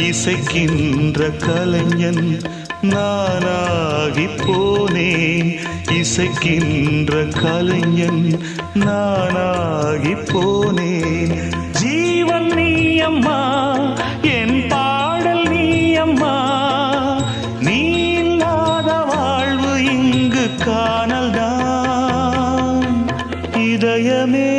இசைக்கின்ற கலைஞன் நானாகி போனேன். இசைக்கின்ற கலைஞன் நானாகி போனேன். ஜீவன் நீ அம்மா, என் பாடல் நீ அம்மா. நீ இல்லாத வாழ்வு இங்கு காணல்தான். இதயமே